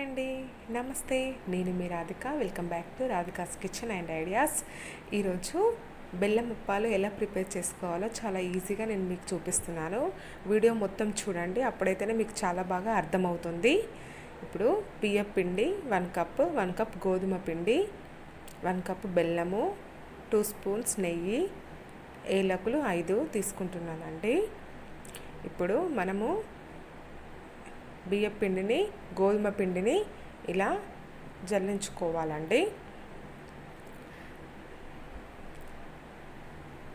అండి, నమస్తే. నేను మీ Radhika. Welcome back to Radhika's kitchen and ideas. ఈరోజు బెల్లం అప్పాలు ఎలా ప్రిపేర్ చేసుకోవాలో చాలా ఈజీగా నేను మీకు చూపిస్తున్నాను. వీడియో మొత్తం చూడండి, అప్పుడైతేనే మీకు చాలా బాగా అర్థమవుతుంది. ఇప్పుడు బియ్యం పిండి 1 కప్ గోధుమ పిండి, 1 కప్ బెల్లము, 2 స్పూన్స్ నెయ్యి, ఏలకులు 5 తీసుకుంటున్నానండి. ఇప్పుడు మనము బియ్యం పిండిని, గోధుమ పిండిని ఇలా జల్లించుకోవాలండి.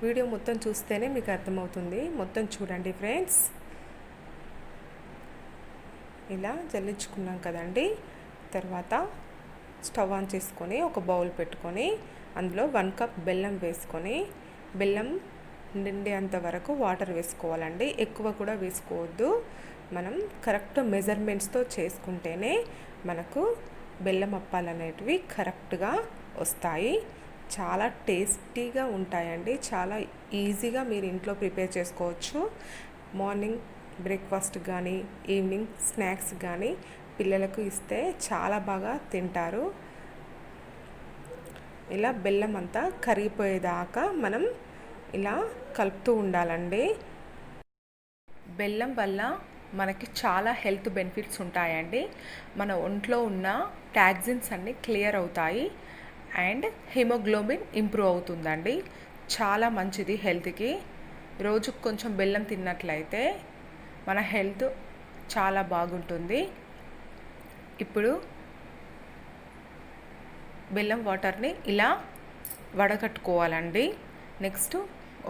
వీడియో మొత్తం చూస్తేనే మీకు అర్థమవుతుంది. మొత్తం చూడండి ఫ్రెండ్స్. ఇలా జల్లించుకున్నాం కదండి. తర్వాత స్టవ్ ఆన్ చేసుకొని ఒక బౌల్ పెట్టుకొని అందులో 1 కప్ బెల్లం వేసుకొని, బెల్లం నిండేంత వరకు వాటర్ వేసుకోవాలండి. ఎక్కువ కూడా వేసుకోవద్దు. మనం కరెక్ట్ మెజర్మెంట్స్తో చేసుకుంటేనే మనకు బెల్లం అప్పాలు అనేటివి కరెక్ట్గా వస్తాయి. చాలా టేస్టీగా ఉంటాయండి. చాలా ఈజీగా మీరు ఇంట్లో ప్రిపేర్ చేసుకోవచ్చు. మార్నింగ్ బ్రేక్ఫాస్ట్ కానీ, ఈవినింగ్ స్నాక్స్ కానీ పిల్లలకు ఇస్తే చాలా బాగా తింటారు. ఇలా బెల్లం అంతా కరిగిపోయేదాకా మనం ఇలా కలుపుతూ ఉండాలండి. బెల్లం వల్ల మనకి చాలా హెల్త్ బెనిఫిట్స్ ఉంటాయండి. మన ఒంట్లో ఉన్న టాక్సిన్స్ అన్నీ క్లియర్ అవుతాయి అండ్ హిమోగ్లోబిన్ ఇంప్రూవ్ అవుతుందండి. చాలా మంచిది హెల్త్కి. రోజుకు కొంచెం బెల్లం తిన్నట్లయితే మన హెల్త్ చాలా బాగుంటుంది. ఇప్పుడు బెల్లం వాటర్ని ఇలా వడగట్టుకోవాలండి. నెక్స్ట్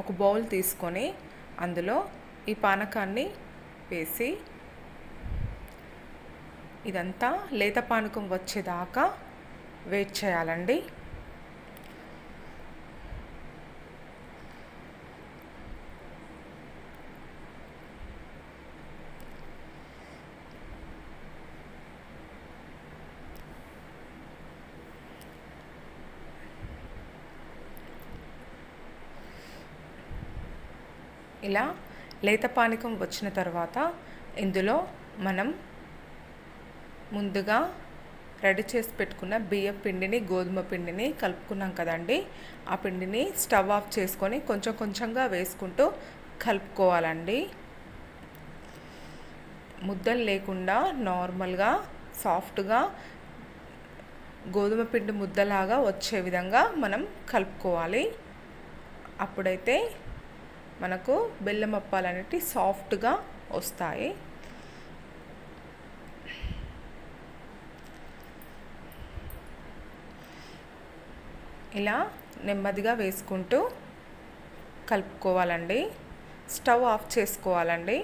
ఒక బౌల్ తీసుకొని అందులో ఈ పానకాన్ని వేసి ఇదంతా లేత పానకం వచ్చేదాకా వెయిట్ చేయాలండి. ఇలా లేత పానకం వచ్చిన తర్వాత ఇందులో మనం ముందుగా రెడీ చేసి పెట్టుకున్న బియ్యం పిండిని, గోధుమ పిండిని కలుపుకున్నాం కదండి. ఆ పిండిని స్టవ్ ఆఫ్ చేసుకొని కొంచెం కొంచెంగా వేసుకుంటూ కలుపుకోవాలండి. ముద్దలు లేకుండా నార్మల్గా సాఫ్ట్గా గోధుమ పిండి ముద్దలాగా వచ్చే విధంగా మనం కలుపుకోవాలి. అప్పుడైతే మనకు బెల్లం అప్పాలు అనేవి సాఫ్ట్గా వస్తాయి. ఇలా నెమ్మదిగా వేసుకుంటూ కలుపుకోవాలండి. స్టవ్ ఆఫ్ చేసుకోవాలండి.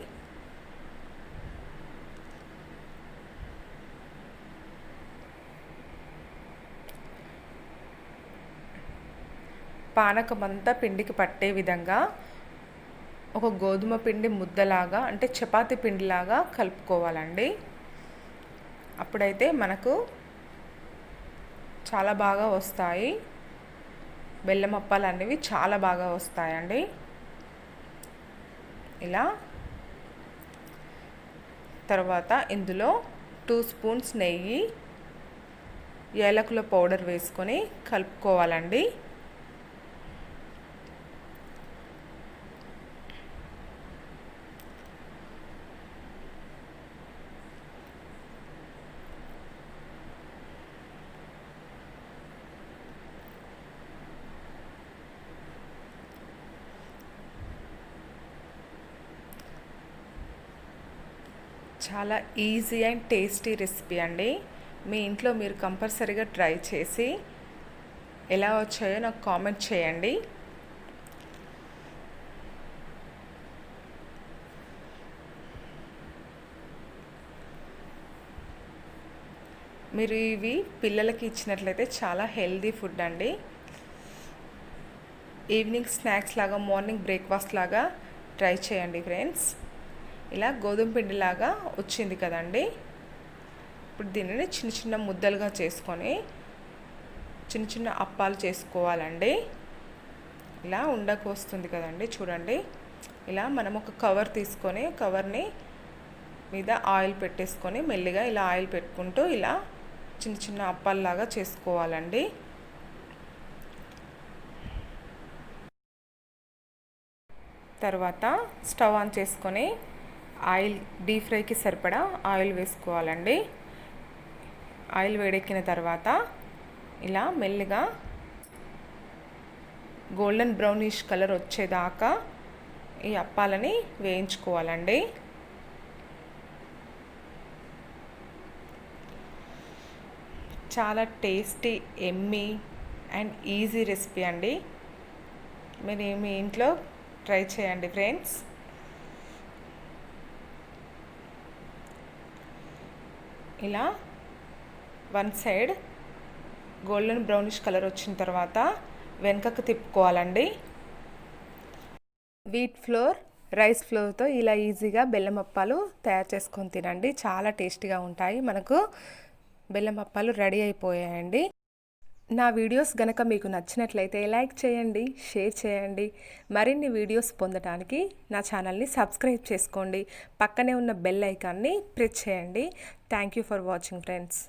పానకం అంతా పిండికి పట్టే విధంగా ఒక గోధుమ పిండి ముద్దలాగా, అంటే చపాతీ పిండిలాగా కలుపుకోవాలండి. అప్పుడైతే మనకు చాలా బాగా వస్తాయి. బెల్లం అప్పాలు అనేవి చాలా బాగా వస్తాయండి. ఇలా తర్వాత ఇందులో 2 స్పూన్స్ నెయ్యి, ఏలకుల పౌడర్ వేసుకొని కలుపుకోవాలండి. చాలా ఈజీ అండ్ టేస్టీ రెసిపీ అండి. మీ ఇంట్లో మీరు కంపల్సరీగా ట్రై చేసి ఎలా వచ్చాయో నాకు కామెంట్ చేయండి. మీరు ఇవి పిల్లలకి ఇచ్చినట్లయితే చాలా హెల్దీ ఫుడ్ అండి. ఈవినింగ్ స్నాక్స్ లాగా, మార్నింగ్ బ్రేక్ఫాస్ట్ లాగా ట్రై చేయండి ఫ్రెండ్స్. ఇలా గోధుమ పిండిలాగా వచ్చింది కదండి. ఇప్పుడు దీనిని చిన్న చిన్న ముద్దలుగా చేసుకొని చిన్న చిన్న అప్పాలు చేసుకోవాలండి. ఇలా ఉండకు వస్తుంది కదండి, చూడండి. ఇలా మనం ఒక కవర్ తీసుకొని కవర్ని మీద ఆయిల్ పెట్టేసుకొని మెల్లిగా ఇలా ఆయిల్ పెట్టుకుంటూ ఇలా చిన్న చిన్న అప్పాల్లాగా చేసుకోవాలండి. తర్వాత స్టవ్ ఆన్ చేసుకొని ఆయిల్ డీప్ ఫ్రైకి సరిపడా ఆయిల్ వేసుకోవాలండి. ఆయిల్ వేడెక్కిన తర్వాత ఇలా మెల్లిగా గోల్డెన్ బ్రౌనిష్ కలర్ వచ్చేదాకా ఈ అప్పాలని వేయించుకోవాలండి. చాలా tasty, Emmy and easy recipe అండి. మీరు మీ ఇంట్లో ట్రై చేయండి ఫ్రెండ్స్. ఇలా one side golden brownish colour వచ్చిన తర్వాత వెనకకు తిప్పుకోవాలండి. వీట్ ఫ్లోర్, రైస్ ఫ్లోర్తో ఇలా ఈజీగా బెల్లం అప్పాలు తయారు చేసుకొని తినండి. చాలా టేస్టీగా ఉంటాయి. మనకు బెల్లం అప్పాలు రెడీ అయిపోయాయండి. నా వీడియోస్ గనక మీకు నచ్చినట్లయితే లైక్ చేయండి, షేర్ చేయండి. మరిన్ని వీడియోస్ పొందడానికి నా ఛానల్ని సబ్స్క్రైబ్ చేసుకోండి. పక్కనే ఉన్న బెల్ ఐకాన్ని ప్రెస్ చేయండి. Thank you for watching friends.